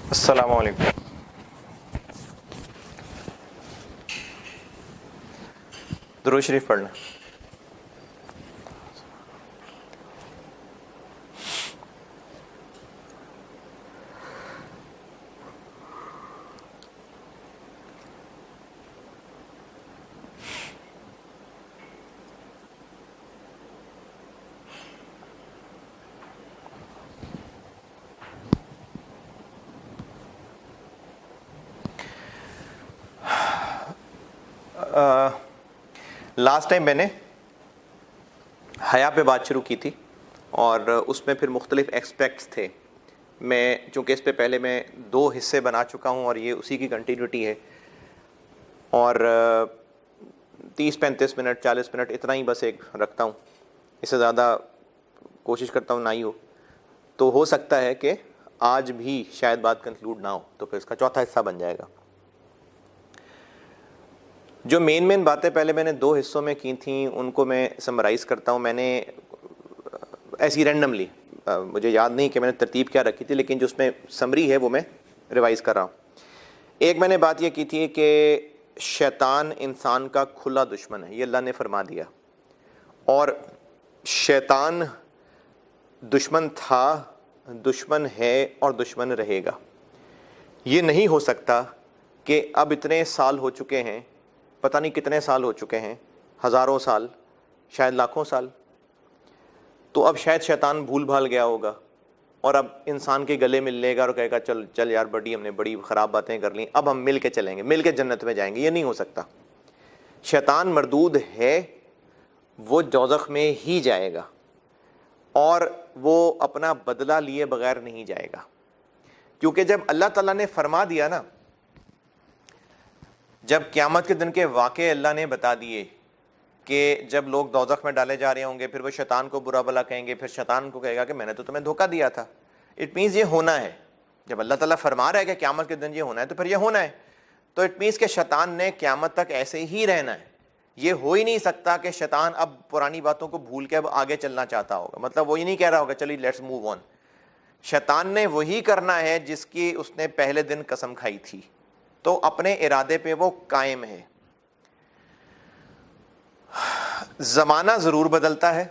السلام علیکم. درود شریف پڑھنا. لاسٹ ٹائم میں نے حیا پہ بات شروع کی تھی اور اس میں پھر مختلف ایکسپیکٹس تھے. میں چونکہ اس پہ پہلے میں 2 حصے بنا چکا ہوں اور یہ اسی کی کنٹینیوٹی ہے، اور 30-35 منٹ 40 منٹ اتنا ہی بس ایک رکھتا ہوں، اس سے زیادہ کوشش کرتا ہوں نہ ہی ہو. تو ہو سکتا ہے کہ آج بھی شاید بات کنکلوڈ نہ ہو، تو پھر اس کا چوتھا حصہ بن جائے گا. جو مین باتیں پہلے میں نے 2 حصوں میں کی تھیں ان کو میں سمرائز کرتا ہوں. میں نے ایسی رینڈملی، مجھے یاد نہیں کہ میں نے ترتیب کیا رکھی تھی، لیکن جو اس میں سمری ہے وہ میں ریوائز کر رہا ہوں. ایک میں نے بات یہ کی تھی کہ شیطان انسان کا کھلا دشمن ہے، یہ اللہ نے فرما دیا، اور شیطان دشمن تھا، دشمن ہے اور دشمن رہے گا. یہ نہیں ہو سکتا کہ اب اتنے سال ہو چکے ہیں، پتہ نہیں کتنے سال ہو چکے ہیں، ہزاروں سال، شاید لاکھوں سال، تو اب شاید شیطان بھول بھال گیا ہوگا اور اب انسان کے گلے مل لے گا اور کہے گا چل چل یار بڑی ہم نے بڑی خراب باتیں کر لیں، اب ہم مل کے چلیں گے، مل کے جنت میں جائیں گے. یہ نہیں ہو سکتا. شیطان مردود ہے، وہ دوزخ میں ہی جائے گا اور وہ اپنا بدلہ لیے بغیر نہیں جائے گا. کیونکہ جب اللہ تعالیٰ نے فرما دیا نا، جب قیامت کے دن کے واقعے اللہ نے بتا دیے کہ جب لوگ دوزخ میں ڈالے جا رہے ہوں گے، پھر وہ شیطان کو برا بھلا کہیں گے، پھر شیطان کو کہے گا کہ میں نے تو تمہیں دھوکہ دیا تھا. اٹ مینز یہ ہونا ہے. جب اللہ تعالیٰ فرما رہا ہے کہ قیامت کے دن یہ ہونا ہے تو پھر یہ ہونا ہے. تو اٹ مینز کہ شیطان نے قیامت تک ایسے ہی رہنا ہے. یہ ہو ہی نہیں سکتا کہ شیطان اب پرانی باتوں کو بھول کے اب آگے چلنا چاہتا ہوگا. مطلب وہ یہ نہیں کہہ رہا ہوگا چلیے لیٹس موو آن. شیطان نے وہی کرنا ہے جس کی اس نے پہلے دن قسم کھائی تھی، تو اپنے ارادے پہ وہ قائم ہے. زمانہ ضرور بدلتا ہے.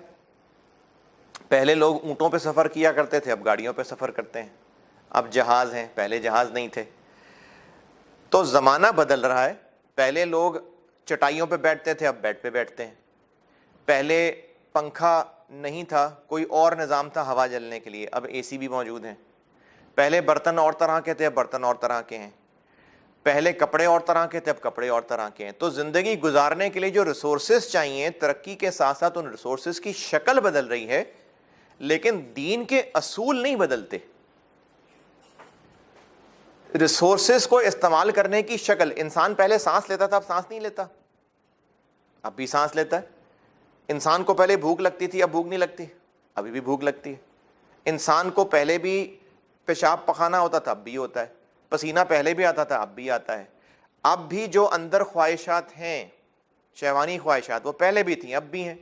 پہلے لوگ اونٹوں پہ سفر کیا کرتے تھے، اب گاڑیوں پہ سفر کرتے ہیں. اب جہاز ہیں، پہلے جہاز نہیں تھے. تو زمانہ بدل رہا ہے. پہلے لوگ چٹائیوں پہ بیٹھتے تھے، اب بیڈ پہ بیٹھتے ہیں. پہلے پنکھا نہیں تھا، کوئی اور نظام تھا ہوا جلنے کے لیے، اب اے سی بھی موجود ہیں. پہلے برتن اور طرح کے تھے، اب برتن اور طرح کے ہیں. پہلے کپڑے اور طرح کے تھے، اب کپڑے اور طرح کے ہیں. تو زندگی گزارنے کے لیے جو ریسورسز چاہیے، ترقی کے ساتھ ساتھ ان ریسورسز کی شکل بدل رہی ہے، لیکن دین کے اصول نہیں بدلتے. ریسورسز کو استعمال کرنے کی شکل، انسان پہلے سانس لیتا تھا، اب سانس نہیں لیتا، اب بھی سانس لیتا ہے. انسان کو پہلے بھوک لگتی تھی، اب بھوک نہیں لگتی، ابھی بھی بھوک لگتی ہے. انسان کو پہلے بھی پیشاب پخانا ہوتا تھا، اب بھی ہوتا ہے. پسینہ پہلے بھی آتا تھا، اب بھی آتا ہے. اب بھی جو اندر خواہشات ہیں، شہوانی خواہشات، وہ پہلے بھی تھیں، اب بھی ہیں.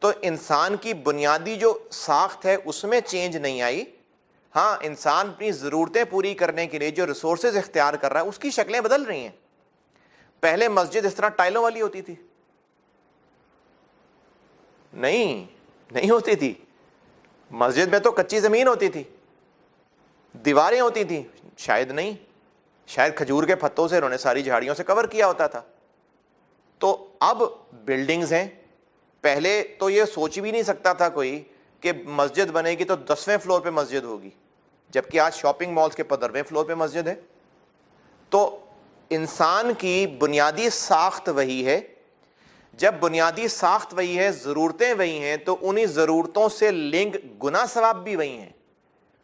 تو انسان کی بنیادی جو ساخت ہے اس میں چینج نہیں آئی. ہاں، انسان اپنی ضرورتیں پوری کرنے کے لیے جو ریسورسز اختیار کر رہا ہے اس کی شکلیں بدل رہی ہیں. پہلے مسجد اس طرح ٹائلوں والی ہوتی تھی؟ نہیں ہوتی تھی. مسجد میں تو کچی زمین ہوتی تھی، دیواریں ہوتی تھیں، شاید نہیں، شاید کھجور کے پتوں سے انہوں نے ساری جھاڑیوں سے کور کیا ہوتا تھا. تو اب بلڈنگز ہیں. پہلے تو یہ سوچ بھی نہیں سکتا تھا کوئی کہ مسجد بنے گی تو 10ویں فلور پہ مسجد ہوگی، جبکہ آج شاپنگ مالز کے 15ویں فلور پہ مسجد ہے. تو انسان کی بنیادی ساخت وہی ہے. جب بنیادی ساخت وہی ہے، ضرورتیں وہی ہیں، تو انہی ضرورتوں سے لنک گناہ ثواب بھی وہی ہیں،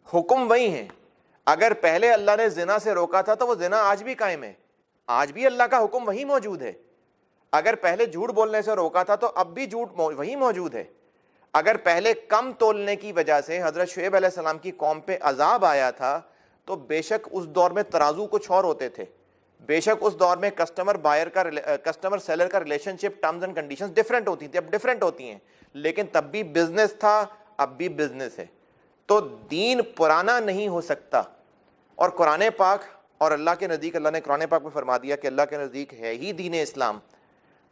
حکم وہی ہیں. اگر پہلے اللہ نے زنا سے روکا تھا تو وہ زنا آج بھی قائم ہے، آج بھی اللہ کا حکم وہی موجود ہے. اگر پہلے جھوٹ بولنے سے روکا تھا تو اب بھی جھوٹ وہی موجود ہے. اگر پہلے کم تولنے کی وجہ سے حضرت شعیب علیہ السلام کی قوم پہ عذاب آیا تھا تو بے شک اس دور میں ترازو کچھ اور ہوتے تھے، بے شک اس دور میں کسٹمر سیلر کا relation ship, terms and conditions different ہوتی تھی، اب ڈیفرنٹ ہوتی ہیں، لیکن تب بھی بزنس تھا، اب بھی بزنس ہے. تو دین پرانا نہیں ہو سکتا. اور قرآن پاک اور اللہ کے نزدیک اللہ نے قرآن پاک میں فرما دیا کہ اللہ کے نزدیک ہے ہی دین اسلام،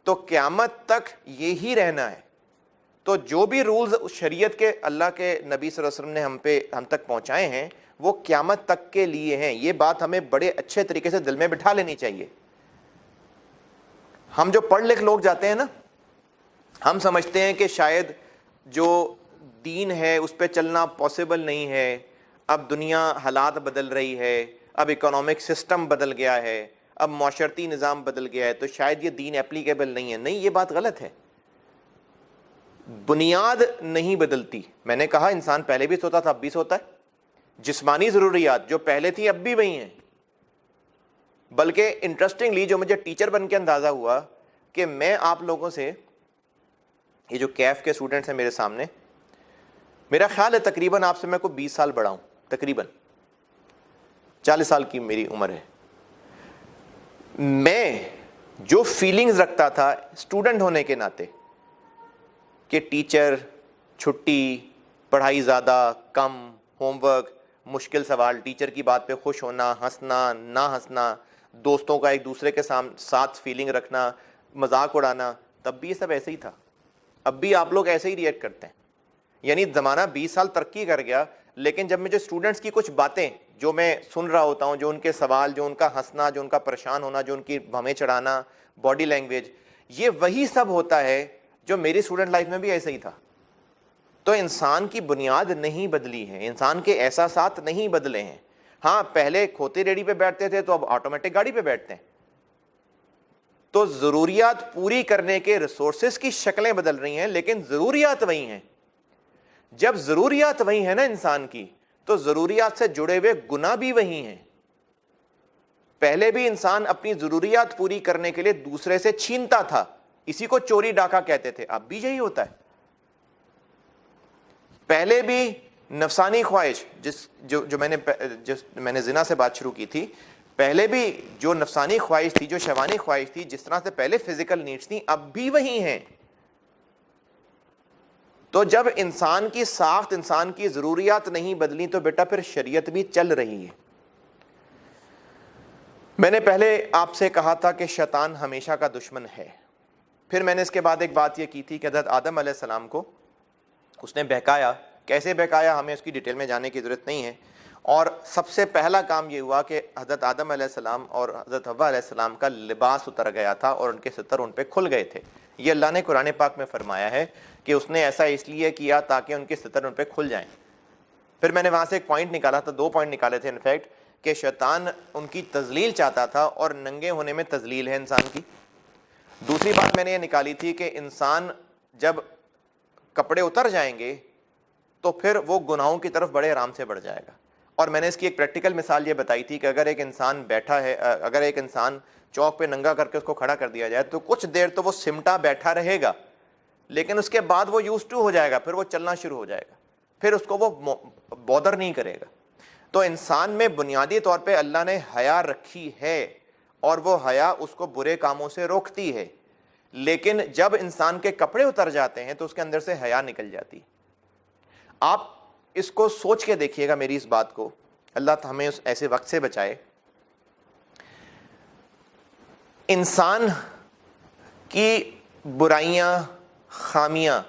تو قیامت تک یہی رہنا ہے. تو جو بھی رولز شریعت کے اللہ کے نبی صلی اللہ علیہ وسلم نے ہم تک پہنچائے ہیں وہ قیامت تک کے لیے ہیں. یہ بات ہمیں بڑے اچھے طریقے سے دل میں بٹھا لینی چاہیے. ہم جو پڑھ لکھ لوگ جاتے ہیں نا، ہم سمجھتے ہیں کہ شاید جو دین ہے اس پہ چلنا پاسبل نہیں ہے، اب دنیا حالات بدل رہی ہے، اب اکنامک سسٹم بدل گیا ہے، اب معاشرتی نظام بدل گیا ہے، تو شاید یہ دین اپلیکیبل نہیں ہے. نہیں، یہ بات غلط ہے. بنیاد نہیں بدلتی. میں نے کہا انسان پہلے بھی سوتا تھا اب بھی سوتا ہے. جسمانی ضروریات جو پہلے تھی اب بھی وہی ہیں. بلکہ انٹرسٹنگلی جو مجھے ٹیچر بن کے اندازہ ہوا کہ میں آپ لوگوں سے، یہ جو کیف کے اسٹوڈنٹس ہیں میرے سامنے، میرا خیال ہے تقریباً آپ سے میں کوئی 20 سال بڑا ہوں، تقریباً 40 سال کی میری عمر ہے. میں جو فیلنگز رکھتا تھا اسٹوڈنٹ ہونے کے ناطے کہ ٹیچر، چھٹی، پڑھائی زیادہ کم، ہوم ورک، مشکل سوال، ٹیچر کی بات پہ خوش ہونا، ہنسنا، نہ ہنسنا، دوستوں کا ایک دوسرے کے ساتھ فیلنگ رکھنا، مذاق اڑانا، تب بھی یہ سب ایسے ہی تھا. اب بھی آپ لوگ ایسے ہی ریئیکٹ کرتے ہیں. یعنی زمانہ 20 سال ترقی کر گیا، لیکن جب مجھے اسٹوڈنٹس کی کچھ باتیں جو میں سن رہا ہوتا ہوں، جو ان کے سوال، جو ان کا ہنسنا، جو ان کا پریشان ہونا، جو ان کی بھویں چڑھانا، باڈی لینگویج، یہ وہی سب ہوتا ہے جو میری اسٹوڈنٹ لائف میں بھی ایسے ہی تھا. تو انسان کی بنیاد نہیں بدلی ہے، انسان کے احساسات نہیں بدلے ہیں. ہاں، پہلے کھوتی ریڑھی پہ بیٹھتے تھے تو اب آٹومیٹک گاڑی پہ بیٹھتے ہیں. تو ضروریات پوری کرنے کے ریسورسز کی شکلیں بدل رہی ہیں، لیکن ضروریات وہی ہیں. جب ضروریات وہی ہیں نا انسان کی، تو ضروریات سے جڑے ہوئے گناہ بھی وہی ہیں. پہلے بھی انسان اپنی ضروریات پوری کرنے کے لیے دوسرے سے چھینتا تھا، اسی کو چوری ڈاکہ کہتے تھے. اب بھی یہی ہوتا ہے. پہلے بھی نفسانی خواہش، جو میں نے زنا سے بات شروع کی تھی، پہلے بھی جو نفسانی خواہش تھی، جو شہوانی خواہش تھی، جس طرح سے پہلے فزیکل نیڈس تھیں، اب بھی وہی ہیں. تو جب انسان کی ساخت، انسان کی ضروریات نہیں بدلی تو بیٹا پھر شریعت بھی چل رہی ہے. میں نے پہلے آپ سے کہا تھا کہ شیطان ہمیشہ کا دشمن ہے. پھر میں نے اس کے بعد ایک بات یہ کی تھی کہ حضرت آدم علیہ السلام کو اس نے بہکایا. کیسے بہکایا ہمیں اس کی ڈیٹیل میں جانے کی ضرورت نہیں ہے. اور سب سے پہلا کام یہ ہوا کہ حضرت آدم علیہ السلام اور حضرت حوا علیہ السلام کا لباس اتر گیا تھا اور ان کے ستر ان پہ کھل گئے تھے. یہ اللہ نے قرآن پاک میں فرمایا ہے کہ اس نے ایسا اس لیے کیا تاکہ ان کے ستر ان پہ کھل جائیں. پھر میں نے وہاں سے ایک پوائنٹ نکالا تھا، 2 پوائنٹ نکالے تھے انفیکٹ، کہ شیطان ان کی تذلیل چاہتا تھا اور ننگے ہونے میں تذلیل ہے انسان کی. دوسری بات میں نے یہ نکالی تھی کہ انسان جب کپڑے اتر جائیں گے تو پھر وہ گناہوں کی طرف بڑے آرام سے بڑھ جائے گا. اور میں نے اس کی ایک پریکٹیکل مثال یہ بتائی تھی کہ اگر ایک انسان بیٹھا ہے، اگر ایک انسان چوک پہ ننگا کر کے اس کو کھڑا کر دیا جائے تو کچھ دیر تو وہ سمٹا بیٹھا رہے گا، لیکن اس کے بعد وہ یوز ٹو ہو جائے گا، پھر وہ چلنا شروع ہو جائے گا، پھر اس کو وہ بودر نہیں کرے گا. تو انسان میں بنیادی طور پہ اللہ نے حیا رکھی ہے اور وہ حیا اس کو برے کاموں سے روکتی ہے. لیکن جب انسان کے کپڑے اتر جاتے ہیں تو اس کے اندر سے حیا نکل جاتی. آپ اس کو سوچ کے دیکھیے گا میری اس بات کو، اللہ ہمیں اس ایسے وقت سے بچائے. انسان کی برائیاں، خامیاں،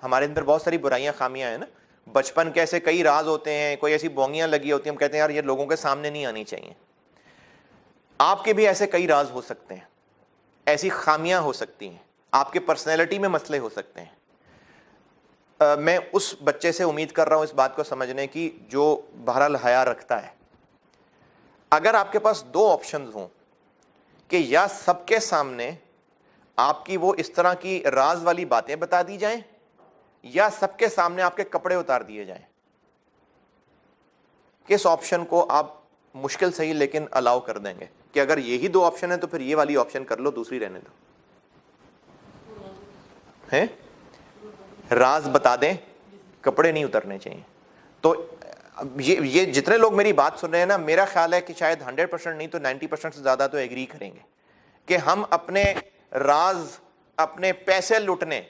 ہمارے اندر بہت ساری برائیاں، خامیاں ہیں نا. بچپن کے ایسے کئی راز ہوتے ہیں، کوئی ایسی بونگیاں لگی ہوتی ہیں، ہم کہتے ہیں یار یہ لوگوں کے سامنے نہیں آنی چاہیے. آپ کے بھی ایسے کئی راز ہو سکتے ہیں، ایسی خامیاں ہو سکتی ہیں، آپ کے پرسنالٹی میں مسئلے ہو سکتے ہیں. میں اس بچے سے امید کر رہا ہوں اس بات کو سمجھنے کی جو بہرحال حیا رکھتا ہے. اگر آپ کے پاس 2 آپشنز ہوں کہ یا سب کے سامنے آپ کی وہ اس طرح کی راز والی باتیں بتا دی جائیں یا سب کے سامنے آپ کے کپڑے اتار دیے جائیں، کس آپشن کو آپ مشکل صحیح لیکن الاؤ کر دیں گے؟ کہ اگر یہی 2 آپشن ہیں تو پھر یہ والی آپشن کر لو، دوسری رہنے دو. ہیں راز بتا دیں، کپڑے نہیں اترنے چاہیے. تو یہ جتنے لوگ میری بات سن رہے ہیں نا، میرا خیال ہے کہ شاید 100% نہیں تو 90% سے زیادہ تو ایگری کریں گے کہ ہم اپنے راز، اپنے پیسے لٹنے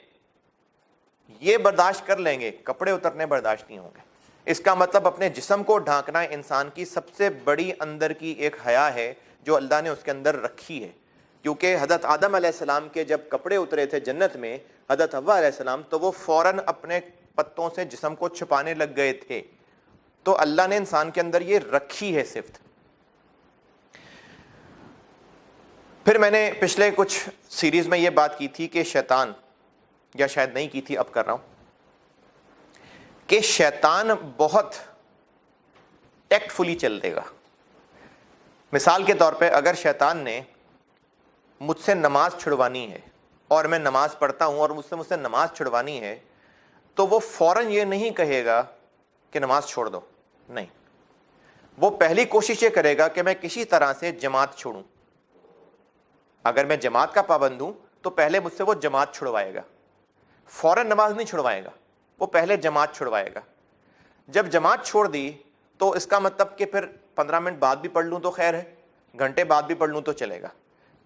یہ برداشت کر لیں گے، کپڑے اترنے برداشت نہیں ہوں گے. اس کا مطلب اپنے جسم کو ڈھانکنا انسان کی سب سے بڑی اندر کی ایک حیا ہے جو اللہ نے اس کے اندر رکھی ہے. کیونکہ حضرت آدم علیہ السلام کے جب کپڑے اترے تھے جنت میں حضرت حوا علیہ السلام, تو وہ فوراً اپنے پتوں سے جسم کو چھپانے لگ گئے تھے. تو اللہ نے انسان کے اندر یہ رکھی ہے صفت. پھر میں نے پچھلے کچھ سیریز میں یہ بات کی تھی کہ شیطان, یا شاید نہیں کی تھی, اب کر رہا ہوں, کہ شیطان بہت ٹیکٹ فلی چل دے گا. مثال کے طور پہ اگر شیطان نے مجھ سے نماز چھڑوانی ہے اور میں نماز پڑھتا ہوں اور مجھ سے نماز چھڑوانی ہے, تو وہ فوراً یہ نہیں کہے گا کہ نماز چھوڑ دو. نہیں, وہ پہلی کوشش یہ کرے گا کہ میں کسی طرح سے جماعت چھوڑوں. اگر میں جماعت کا پابند ہوں تو پہلے مجھ سے وہ جماعت چھڑوائے گا, فوراً نماز نہیں چھڑوائے گا, وہ پہلے جماعت چھڑوائے گا. جب جماعت چھوڑ دی تو اس کا مطلب کہ پھر 15 منٹ بعد بھی پڑھ لوں تو خیر ہے, گھنٹے بعد بھی پڑھ لوں تو چلے گا.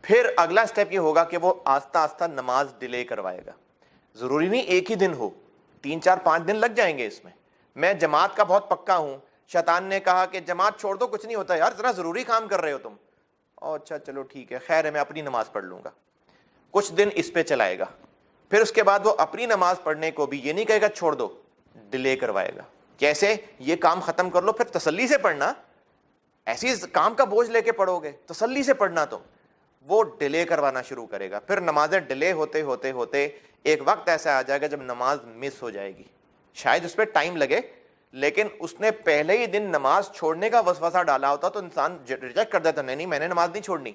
پھر اگلا سٹیپ یہ ہوگا کہ وہ آہستہ آہستہ نماز ڈیلے کروائے گا. ضروری نہیں ایک ہی دن ہو, 3 4 5 دن لگ جائیں گے اس میں. میں جماعت کا بہت پکا ہوں, شیطان نے کہا کہ جماعت چھوڑ دو, کچھ نہیں ہوتا یار, ذرا ضروری کام کر رہے ہو تم. اچھا چلو ٹھیک ہے, خیر ہے, میں اپنی نماز پڑھ لوں گا. کچھ دن اس پہ چلائے گا. پھر اس کے بعد وہ اپنی نماز پڑھنے کو بھی یہ نہیں کہے گا چھوڑ دو, ڈیلے کروائے گا. کیسے؟ یہ کام ختم کر لو پھر تسلی سے پڑھنا, ایسی کام کا بوجھ لے کے پڑھو گے, تسلی سے پڑھنا. تو وہ ڈیلے کروانا شروع کرے گا. پھر نمازیں ڈیلے ہوتے ہوتے ہوتے ایک وقت ایسا آ جائے گا جب نماز مس ہو جائے گی. شاید اس پہ ٹائم لگے, لیکن اس نے پہلے ہی دن نماز چھوڑنے کا وسوسہ ڈالا ہوتا تو انسان ریجیکٹ کر دیتا, نہیں میں نے نماز نہیں چھوڑنی.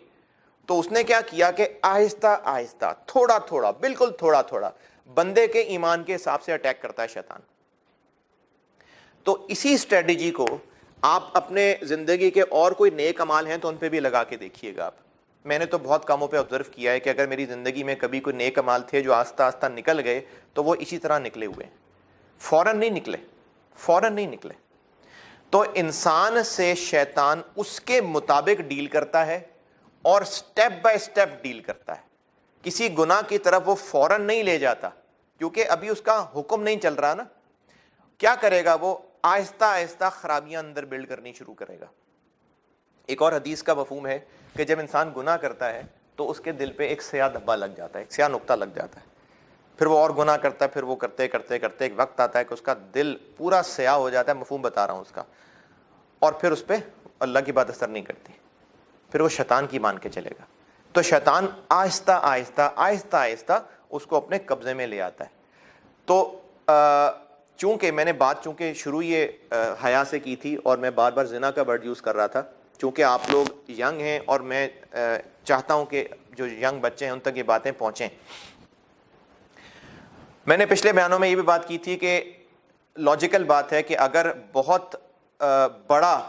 تو اس نے کیا کیا کہ آہستہ آہستہ, تھوڑا تھوڑا, بالکل تھوڑا تھوڑا, بندے کے ایمان کے حساب سے اٹیک کرتا ہے شیطان. تو اسی اسٹریٹجی کو آپ اپنے زندگی کے اور کوئی نیک اعمال ہیں تو ان پہ بھی لگا کے دیکھیے گا آپ. میں نے تو بہت کاموں پہ آبزرو کیا ہے کہ اگر میری زندگی میں کبھی کوئی نیک اعمال تھے جو آہستہ آہستہ نکل گئے تو وہ اسی طرح نکلے ہوئے ہیں, فوراً نہیں نکلے, فوراً نہیں نکلے. تو انسان سے شیطان اس کے مطابق ڈیل کرتا ہے اور سٹیپ بائی سٹیپ ڈیل کرتا ہے. کسی گناہ کی طرف وہ فوراً نہیں لے جاتا کیونکہ ابھی اس کا حکم نہیں چل رہا نا. کیا کرے گا وہ؟ آہستہ آہستہ خرابیاں اندر بلڈ کرنی شروع کرے گا. ایک اور حدیث کا مفہوم ہے کہ جب انسان گناہ کرتا ہے تو اس کے دل پہ ایک سیاہ دھبا لگ جاتا ہے, ایک سیاہ نقطہ لگ جاتا ہے. پھر وہ اور گناہ کرتا ہے, پھر وہ کرتے کرتے کرتے ایک وقت آتا ہے کہ اس کا دل پورا سیاہ ہو جاتا ہے, مفہوم بتا رہا ہوں اس کا, اور پھر اس پہ اللہ کی بات اثر نہیں کرتی, پھر وہ شیطان کی مان کے چلے گا. تو شیطان آہستہ آہستہ آہستہ آہستہ اس کو اپنے قبضے میں لے آتا ہے. تو چونکہ میں نے بات شروع یہ حیا سے کی تھی اور میں بار بار زنا کا ورڈ یوز کر رہا تھا, چونکہ آپ لوگ ینگ ہیں اور میں چاہتا ہوں کہ جو ینگ بچے ہیں ان تک یہ باتیں پہنچیں. میں نے پچھلے بیانوں میں یہ بھی بات کی تھی کہ لاجیکل بات ہے کہ اگر بہت بڑا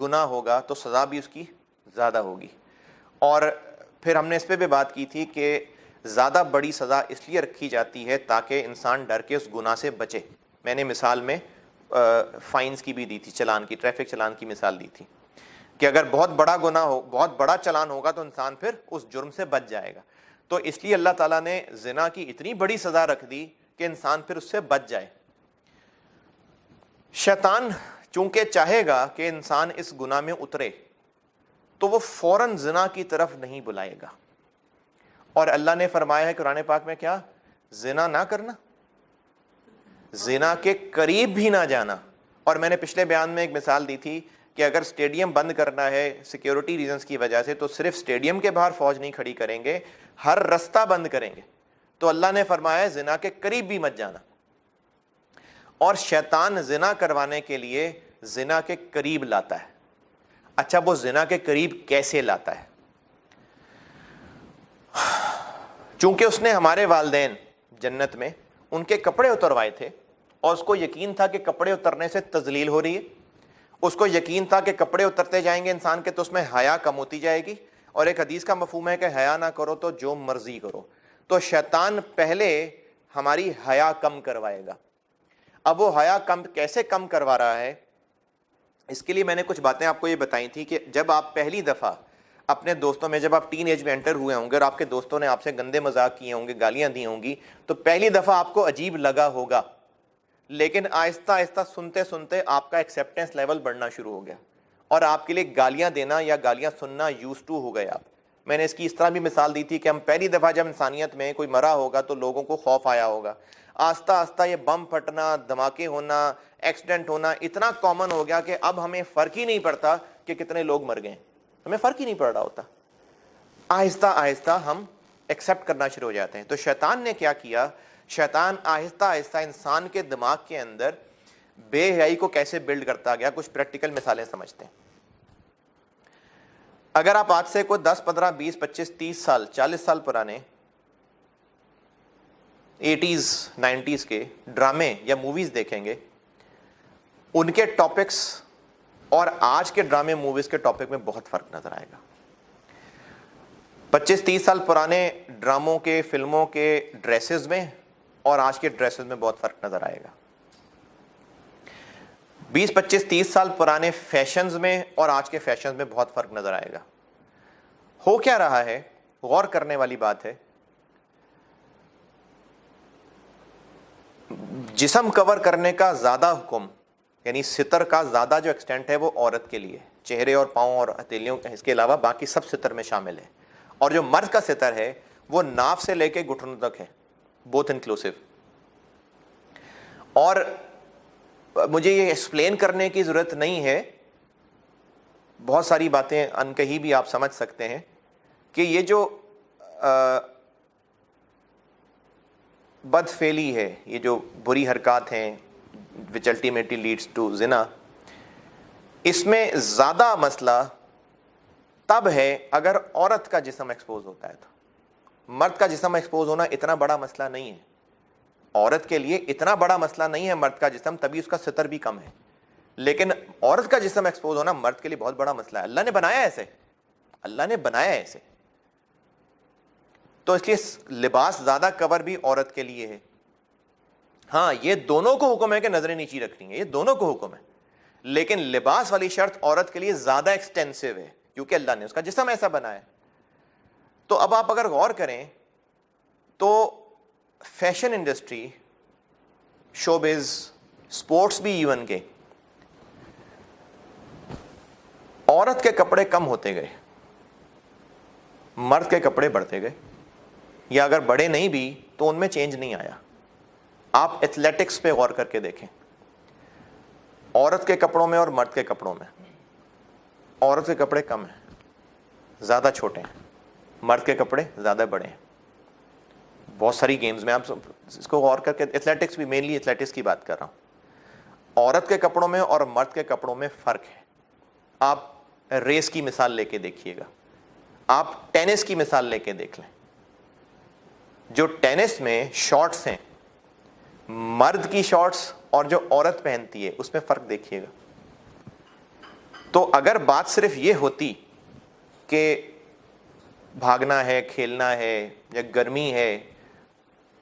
گناہ ہوگا تو سزا بھی اس کی زیادہ ہوگی. اور پھر ہم نے اس پہ بھی بات کی تھی کہ زیادہ بڑی سزا اس لیے رکھی جاتی ہے تاکہ انسان ڈر کے اس گناہ سے بچے. میں نے مثال میں فائنز کی بھی دی تھی, چلان کی, ٹریفک چلان کی مثال دی تھی کہ اگر بہت بڑا گناہ ہو, بہت بڑا چلان ہوگا تو انسان پھر اس جرم سے بچ جائے گا. تو اس لیے اللہ تعالیٰ نے زنا کی اتنی بڑی سزا رکھ دی کہ انسان پھر اس سے بچ جائے. شیطان چونکہ چاہے گا کہ انسان اس گناہ میں اترے تو وہ فوراً زنا کی طرف نہیں بلائے گا. اور اللہ نے فرمایا ہے قرآن پاک میں کیا؟ زنا نہ کرنا, زنا کے قریب بھی نہ جانا. اور میں نے پچھلے بیان میں ایک مثال دی تھی کہ اگر سٹیڈیم بند کرنا ہے سیکیورٹی ریزنز کی وجہ سے تو صرف سٹیڈیم کے باہر فوج نہیں کھڑی کریں گے, ہر رستہ بند کریں گے. تو اللہ نے فرمایا زنا کے قریب بھی مت جانا. اور شیطان زنا کروانے کے لیے زنا کے قریب لاتا ہے. اچھا وہ زنا کے قریب کیسے لاتا ہے؟ چونکہ اس نے ہمارے والدین جنت میں ان کے کپڑے اتروائے تھے اور اس کو یقین تھا کہ کپڑے اترنے سے تذلیل ہو رہی ہے, اس کو یقین تھا کہ کپڑے اترتے جائیں گے انسان کے تو اس میں حیا کم ہوتی جائے گی. اور ایک حدیث کا مفہوم ہے کہ حیا نہ کرو تو جو مرضی کرو. تو شیطان پہلے ہماری حیا کم کروائے گا. اب وہ حیا کیسے کم کروا رہا ہے؟ اس کے لیے میں نے کچھ باتیں آپ کو یہ بتائی تھی کہ جب آپ پہلی دفعہ اپنے دوستوں میں, جب آپ ٹین ایج میں انٹر ہوئے ہوں گے اور آپ کے دوستوں نے آپ سے گندے مذاق کیے ہوں گے, گالیاں دی ہوں گی, تو پہلی دفعہ آپ کو عجیب لگا ہوگا. لیکن آہستہ آہستہ سنتے سنتے آپ کا ایکسیپٹنس لیول بڑھنا شروع ہو گیا اور آپ کے لیے گالیاں دینا یا گالیاں سننا یوز ٹو ہو گئے آپ. میں نے اس کی اس طرح بھی مثال دی تھی کہ ہم پہلی دفعہ جب انسانیت میں کوئی مرا ہوگا تو لوگوں کو خوف آیا ہوگا. آہستہ آہستہ یہ بم پھٹنا، دھماکے ہونا، ایکسیڈنٹ ہونا اتنا کامن ہو گیا کہ اب ہمیں فرق ہی نہیں پڑتا کہ کتنے لوگ مر گئے، ہمیں فرق ہی نہیں پڑ رہا ہوتا. آہستہ آہستہ ہم ایکسیپٹ کرنا شروع ہو جاتے ہیں. تو شیطان نے کیا کیا؟ شیطان آہستہ آہستہ انسان کے دماغ کے اندر بے حیائی کو کیسے بلڈ کرتا گیا. کچھ پریکٹیکل مثالیں سمجھتے ہیں. اگر آپ آج سے کوئی 10 15 20 25 30 سال 40 سال پرانے 80s 90s کے ڈرامے یا موویز دیکھیں گے، ان کے ٹاپکس اور آج کے ڈرامے موویز کے ٹاپک میں بہت فرق نظر آئے گا. 25-30 سال پرانے ڈراموں کے، فلموں کے ڈریسز میں اور آج کے ڈریسز میں بہت فرق نظر آئے گا. 20-25-30 سال پرانے فیشنز میں اور آج کے فیشنز میں بہت فرق نظر آئے گا. ہو کیا رہا ہے؟ غور کرنے والی بات ہے. جسم کور کرنے کا زیادہ حکم، یعنی ستر کا زیادہ جو ایکسٹینٹ ہے وہ عورت کے لیے، چہرے اور پاؤں اور ہتھیلیوں، اس کے علاوہ باقی سب ستر میں شامل ہے. اور جو مرد کا ستر ہے وہ ناف سے لے کے گھٹنوں تک ہے، بوتھ انکلوسیو. اور مجھے یہ ایکسپلین کرنے کی ضرورت نہیں ہے، بہت ساری باتیں انکہی بھی آپ سمجھ سکتے ہیں کہ یہ جو بد فعلی ہے، یہ جو بری حرکات ہیں which ultimately leads to زنا، اس میں زیادہ مسئلہ تب ہے اگر عورت کا جسم ایکسپوز ہوتا ہے. تو مرد کا جسم ایکسپوز ہونا اتنا بڑا مسئلہ نہیں ہے، عورت کے لیے اتنا بڑا مسئلہ نہیں ہے مرد کا جسم، تبھی اس کا ستر بھی کم ہے. لیکن عورت کا جسم ایکسپوز ہونا مرد کے لیے بہت بڑا مسئلہ ہے. اللہ نے بنایا ایسے، اللہ نے بنایا ایسے. تو اس لیے لباس زیادہ کور بھی عورت کے لیے ہے. ہاں، یہ دونوں کو حکم ہے کہ نظریں نیچی رکھنی ہے، یہ دونوں کو حکم ہے. لیکن لباس والی شرط عورت کے لیے زیادہ ایکسٹینسو ہے کیونکہ اللہ نے اس کا جسم ایسا بنایا. تو اب آپ اگر غور کریں تو فیشن انڈسٹری، شوبز، سپورٹس بھی ایون کے، عورت کے کپڑے کم ہوتے گئے، مرد کے کپڑے بڑھتے گئے، یا اگر بڑے نہیں بھی تو ان میں چینج نہیں آیا. آپ ایتھلیٹکس پہ غور کر کے دیکھیں، عورت کے کپڑوں میں اور مرد کے کپڑوں میں عورت کے کپڑے کم ہیں، زیادہ چھوٹے ہیں، مرد کے کپڑے زیادہ بڑے ہیں. بہت ساری گیمز میں آپ اس کو غور کر کے، ایتھلیٹکس بھی، مینلی ایتھلیٹکس کی بات کر رہا ہوں، عورت کے کپڑوں میں اور مرد کے کپڑوں میں فرق ہے. آپ ریس کی مثال لے کے دیکھیے گا، آپ ٹینس کی مثال لے کے دیکھ لیں. جو ٹینس میں شارٹس ہیں، مرد کی شارٹس اور جو عورت پہنتی ہے اس میں فرق دیکھیے گا. تو اگر بات صرف یہ ہوتی کہ بھاگنا ہے، کھیلنا ہے یا گرمی ہے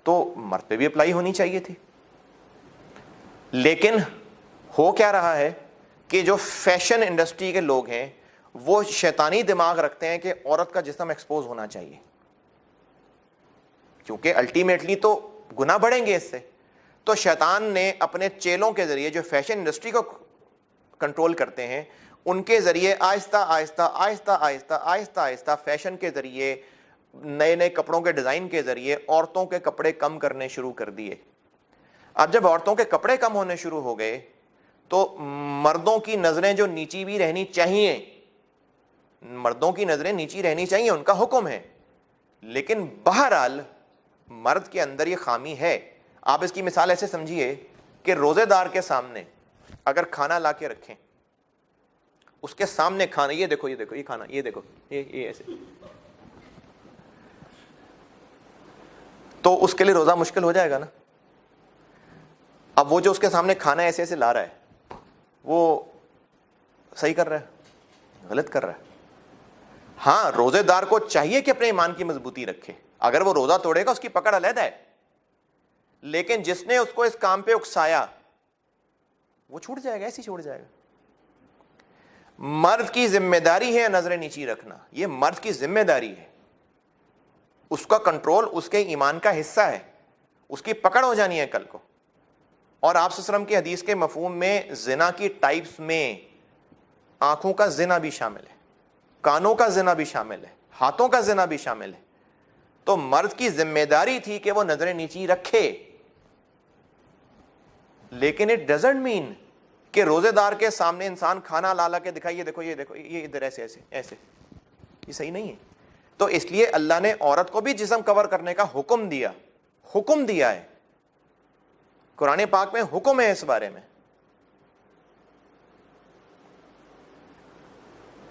تو مرد پہ بھی اپلائی ہونی چاہیے تھی. لیکن ہو کیا رہا ہے کہ جو فیشن انڈسٹری کے لوگ ہیں وہ شیطانی دماغ رکھتے ہیں کہ عورت کا جسم ایکسپوز ہونا چاہیے، کیونکہ الٹیمیٹلی تو گناہ بڑھیں گے اس سے. تو شیطان نے اپنے چیلوں کے ذریعے جو فیشن انڈسٹری کو کنٹرول کرتے ہیں، ان کے ذریعے آہستہ آہستہ آہستہ آہستہ آہستہ آہستہ فیشن کے ذریعے، نئے نئے کپڑوں کے ڈیزائن کے ذریعے عورتوں کے کپڑے کم کرنے شروع کر دیے. اب جب عورتوں کے کپڑے کم ہونے شروع ہو گئے تو مردوں کی نظریں جو نیچی بھی رہنی چاہیے، مردوں کی نظریں نیچی رہنی چاہیے، ان کا حکم ہے. لیکن بہرحال مرد کے اندر یہ خامی ہے. آپ اس کی مثال ایسے سمجھیے کہ روزے دار کے سامنے اگر کھانا لا کے رکھیں، اس کے سامنے کھانا، یہ دیکھو یہ دیکھو یہ کھانا، یہ دیکھو یہ ایسے، تو اس کے لیے روزہ مشکل ہو جائے گا نا. اب وہ جو اس کے سامنے کھانا ایسے ایسے لا رہا ہے، وہ صحیح کر رہا ہے، غلط کر رہا ہے؟ ہاں، روزے دار کو چاہیے کہ اپنے ایمان کی مضبوطی رکھے، اگر وہ روزہ توڑے گا اس کی پکڑ علیحدہ ہے. لیکن جس نے اس کو اس کام پہ اکسایا وہ چھوٹ جائے گا، ایسے چھوٹ جائے گا. مرد کی ذمہ داری ہے نظریں نیچی رکھنا، یہ مرد کی ذمہ داری ہے. اس کا کنٹرول اس کے ایمان کا حصہ ہے، اس کی پکڑ ہو جانی ہے کل کو. اور آپ صلی اللہ علیہ وسلم کی حدیث کے مفہوم میں زنا کی ٹائپس میں آنکھوں کا زنا بھی شامل ہے، کانوں کا زنا بھی شامل ہے، ہاتھوں کا زنا بھی شامل ہے. تو مرد کی ذمہ داری تھی کہ وہ نظریں نیچی رکھے، لیکن اٹ ڈزنٹ مین کہ روزے دار کے سامنے انسان کھانا لا کے دکھائیے، دیکھو یہ دیکھو یہ ادھر ایسے ایسے ایسے، یہ صحیح نہیں ہے. تو اس لیے اللہ نے عورت کو بھی جسم کور کرنے کا حکم دیا ہے. قرآن پاک میں حکم ہے اس بارے میں.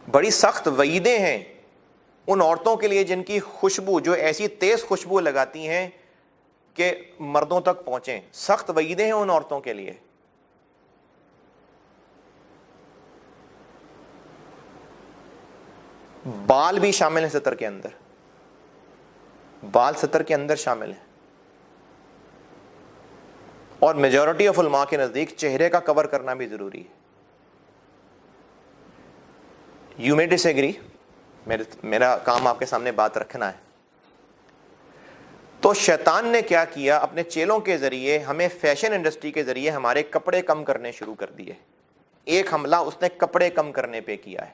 بڑی سخت وعیدیں ہیں ان عورتوں کے لیے جن کی خوشبو جو ایسی تیز خوشبو لگاتی ہیں کہ مردوں تک پہنچیں. سخت وعیدیں ہیں ان عورتوں کے لیے. بال بھی شامل ہیں ستر کے اندر، بال ستر کے اندر شامل ہیں. اور میجورٹی آف علماء کے نزدیک چہرے کا کور کرنا بھی ضروری ہے. یو مے ڈس ایگری، میرا کام آپ کے سامنے بات رکھنا ہے. تو شیطان نے کیا کیا؟ اپنے چیلوں کے ذریعے ہمیں فیشن انڈسٹری کے ذریعے ہمارے کپڑے کم کرنے شروع کر دیے. ایک حملہ اس نے کپڑے کم کرنے پہ کیا ہے،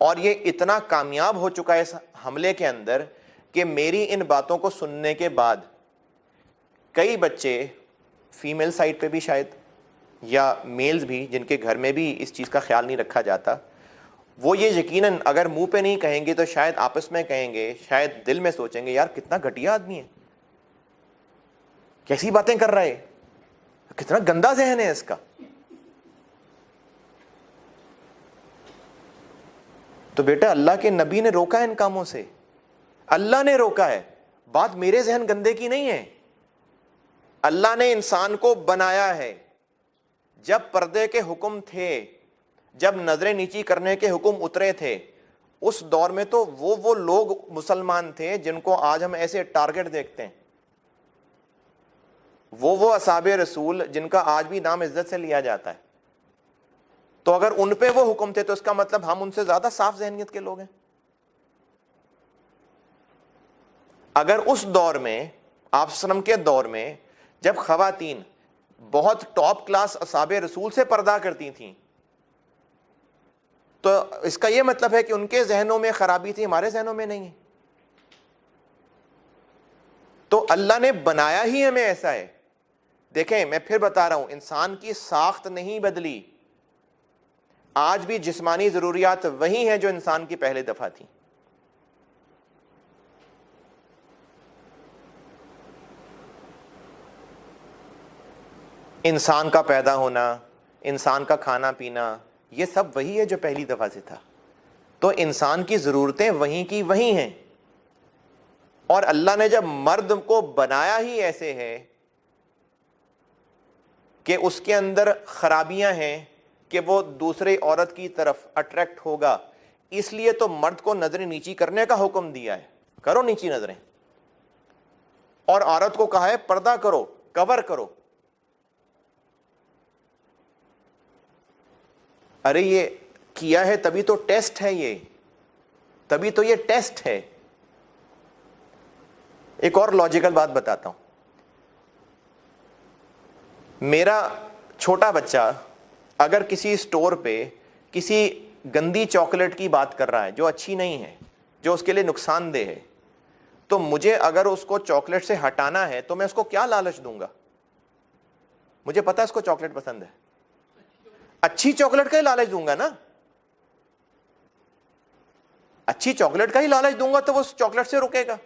اور یہ اتنا کامیاب ہو چکا ہے اس حملے کے اندر کہ میری ان باتوں کو سننے کے بعد کئی بچے فیمیل سائٹ پہ بھی شاید، یا میلز بھی جن کے گھر میں بھی اس چیز کا خیال نہیں رکھا جاتا، وہ یہ یقیناً اگر منہ پہ نہیں کہیں گے تو شاید آپس میں کہیں گے، شاید دل میں سوچیں گے یار کتنا گھٹیا آدمی ہے، کیسی باتیں کر رہا ہے، کتنا گندا ذہن ہے اس کا. تو بیٹا اللہ کے نبی نے روکا ہے ان کاموں سے، اللہ نے روکا ہے. بات میرے ذہن گندے کی نہیں ہے، اللہ نے انسان کو بنایا ہے. جب پردے کے حکم تھے، جب نظریں نیچی کرنے کے حکم اترے تھے، اس دور میں تو وہ لوگ مسلمان تھے جن کو آج ہم ایسے ٹارگٹ دیکھتے ہیں، وہ اصحاب رسول جن کا آج بھی نام عزت سے لیا جاتا ہے. تو اگر ان پہ وہ حکم تھے تو اس کا مطلب ہم ان سے زیادہ صاف ذہنیت کے لوگ ہیں. اگر اس دور میں، آپ صلی اللہ علیہ وسلم کے دور میں، جب خواتین بہت ٹاپ کلاس اصحاب رسول سے پردہ کرتی تھیں، تو اس کا یہ مطلب ہے کہ ان کے ذہنوں میں خرابی تھی، ہمارے ذہنوں میں نہیں ہے. تو اللہ نے بنایا ہی ہمیں ایسا ہے. دیکھیں میں پھر بتا رہا ہوں، انسان کی ساخت نہیں بدلی، آج بھی جسمانی ضروریات وہی ہیں جو انسان کی پہلے دفعہ تھی. انسان کا پیدا ہونا، انسان کا کھانا پینا، یہ سب وہی ہے جو پہلی دفعہ سے تھا. تو انسان کی ضرورتیں وہیں کی وہیں ہیں. اور اللہ نے جب مرد کو بنایا ہی ایسے ہے کہ اس کے اندر خرابیاں ہیں کہ وہ دوسرے عورت کی طرف اٹریکٹ ہوگا، اس لیے تو مرد کو نظریں نیچی کرنے کا حکم دیا ہے، کرو نیچی نظریں. اور عورت کو کہا ہے پردہ کرو، کور کرو. ارے یہ کیا ہے تبھی تو ٹیسٹ ہے، یہ تبھی تو یہ ٹیسٹ ہے. ایک اور لاجیکل بات بتاتا ہوں. میرا چھوٹا بچہ اگر کسی سٹور پہ کسی گندی چاکلیٹ کی بات کر رہا ہے جو اچھی نہیں ہے، جو اس کے لیے نقصان دہ ہے، تو مجھے اگر اس کو چاکلیٹ سے ہٹانا ہے تو میں اس کو کیا لالچ دوں گا؟ مجھے پتا ہے اس کو چاکلیٹ پسند ہے، اچھی چاکلیٹ کا ہی لالچ دوں گا نا. اچھی چاکلیٹ کا ہی لالچ دوں گا تو وہ اس چاکلیٹ سے رکے گا.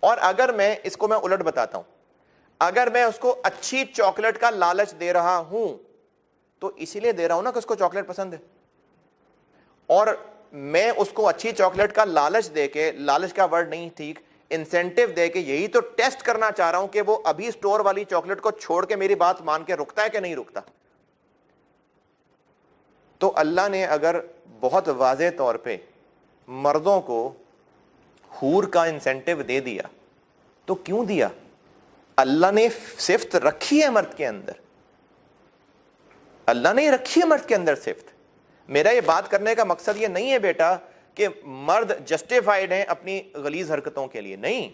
اور اگر میں اس کو میں الٹ بتاتا ہوں، اگر میں اس کو اچھی چاکلیٹ کا لالچ دے رہا ہوں تو اسی لیے دے رہا ہوں نا کہ اس کو چاکلیٹ پسند ہے، اور میں اس کو اچھی چاکلیٹ کا لالچ دے کے، لالچ کا ورڈ نہیں ٹھیک، انسینٹیو دے کے یہی تو ٹیسٹ کرنا چاہ رہا ہوں کہ وہ ابھی سٹور والی چاکلیٹ کو چھوڑ کے میری بات مان کے رکتا ہے کہ نہیں رکتا. تو اللہ نے اگر بہت واضح طور پہ مردوں کو حور کا انسینٹیو دے دیا تو کیوں دیا؟ اللہ نے صفت رکھی ہے مرد کے اندر، اللہ نے رکھی ہے مرد کے اندر صفت. میرا یہ بات کرنے کا مقصد یہ نہیں ہے بیٹا کہ مرد جسٹیفائڈ ہیں اپنی غلیظ حرکتوں کے لیے، نہیں.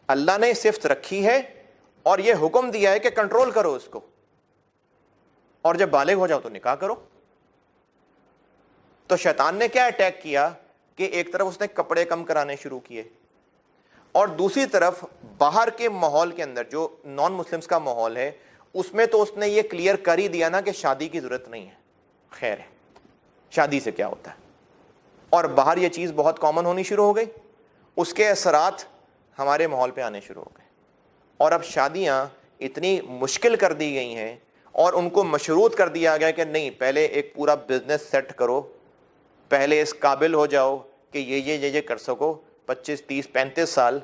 اللہ نے صفت رکھی ہے اور یہ حکم دیا ہے کہ کنٹرول کرو اس کو, اور جب بالغ ہو جاؤ تو نکاح کرو. تو شیطان نے کیا اٹیک کیا کہ ایک طرف اس نے کپڑے کم کرانے شروع کیے, اور دوسری طرف باہر کے ماحول کے اندر جو نان مسلمز کا ماحول ہے اس میں تو اس نے یہ کلیئر کر ہی دیا نا کہ شادی کی ضرورت نہیں ہے, خیر ہے, شادی سے کیا ہوتا ہے. اور باہر یہ چیز بہت کامن ہونی شروع ہو گئی, اس کے اثرات ہمارے ماحول پہ آنے شروع ہو گئے, اور اب شادیاں اتنی مشکل کر دی گئی ہیں اور ان کو مشروط کر دیا گیا کہ نہیں, پہلے ایک پورا بزنس سیٹ کرو, پہلے اس قابل ہو جاؤ کہ یہ کر سکو, 25 30 35 سال.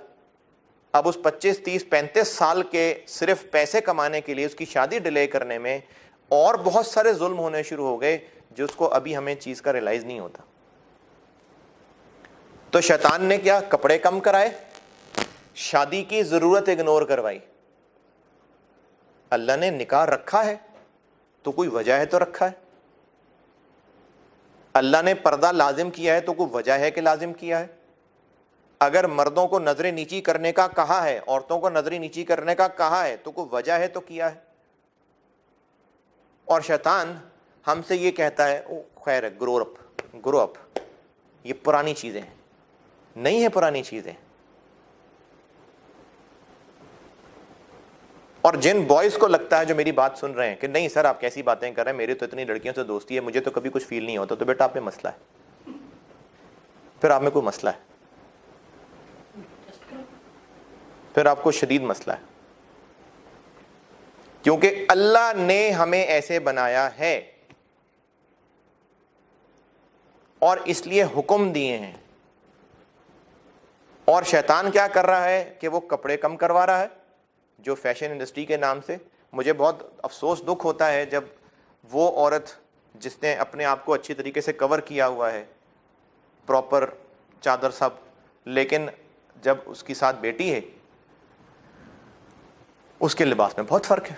اب اس 25 30 35 سال کے صرف پیسے کمانے کے لیے اس کی شادی ڈیلے کرنے میں اور بہت سارے ظلم ہونے شروع ہو گئے جو اس کو ابھی ہمیں چیز کا ریلائز نہیں ہوتا. تو شیطان نے کیا, کپڑے کم کرائے, شادی کی ضرورت اگنور کروائی. اللہ نے نکاح رکھا ہے تو کوئی وجہ ہے تو رکھا ہے, اللہ نے پردہ لازم کیا ہے تو کوئی وجہ ہے کہ لازم کیا ہے. اگر مردوں کو نظریں نیچی کرنے کا کہا ہے, عورتوں کو نظریں نیچی کرنے کا کہا ہے تو کوئی وجہ ہے تو کیا ہے. اور شیطان ہم سے یہ کہتا ہے او خیر ہے, گرو اپ, یہ پرانی چیزیں ہیں. نہیں ہے پرانی چیزیں. اور جن بوائز کو لگتا ہے جو میری بات سن رہے ہیں کہ نہیں سر آپ کیسی باتیں کر رہے ہیں, میری تو اتنی لڑکیوں سے دوستی ہے, مجھے تو کبھی کچھ فیل نہیں ہوتا, تو بیٹا آپ میں مسئلہ ہے, پھر آپ میں کوئی مسئلہ ہے, پھر آپ کو شدید مسئلہ ہے. کیونکہ اللہ نے ہمیں ایسے بنایا ہے اور اس لیے حکم دیے ہیں. اور شیطان کیا کر رہا ہے کہ وہ کپڑے کم کروا رہا ہے جو فیشن انڈسٹری کے نام سے. مجھے بہت افسوس دکھ ہوتا ہے جب وہ عورت جس نے اپنے آپ کو اچھی طریقے سے کور کیا ہوا ہے, پراپر چادر سب, لیکن جب اس کی ساتھ بیٹی ہے اس کے لباس میں بہت فرق ہے.